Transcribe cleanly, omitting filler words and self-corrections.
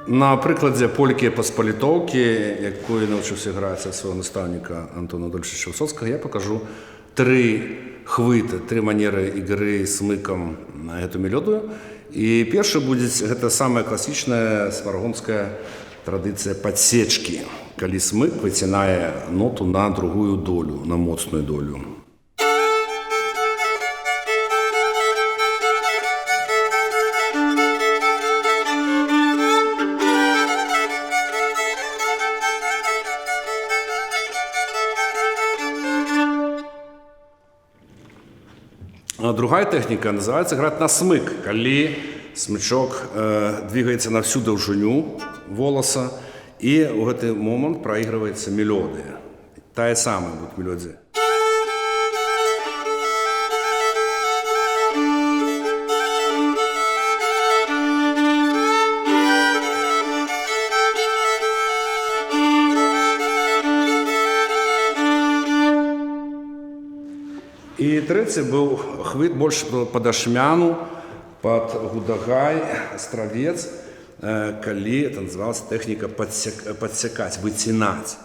На прыкладзе полькі паспалітоўкі, якую навучыўся граць ад свайго настаўніка Антона Адольфовича Высоцкага, я пакажу 3 хвыты, 3 манеры ігры смыкам на гэту мелодыю. І першы будзе гэта самая класічная сваргонская традыцыя падсечкі, калі смык выцінае ноту на другую долю, на моцную долю. Другая тэхніка называецца граць на смык, калі смычок двигаецца на всю даўжыню воласа, і ў гэты момант праігрываецца мелодыя. Тая самая будет мелодія. І трэці быў хвыт больш пад ашмяну, пад гудагай, стравец, калі это называлася тэхніка падсякаць, выцінаць.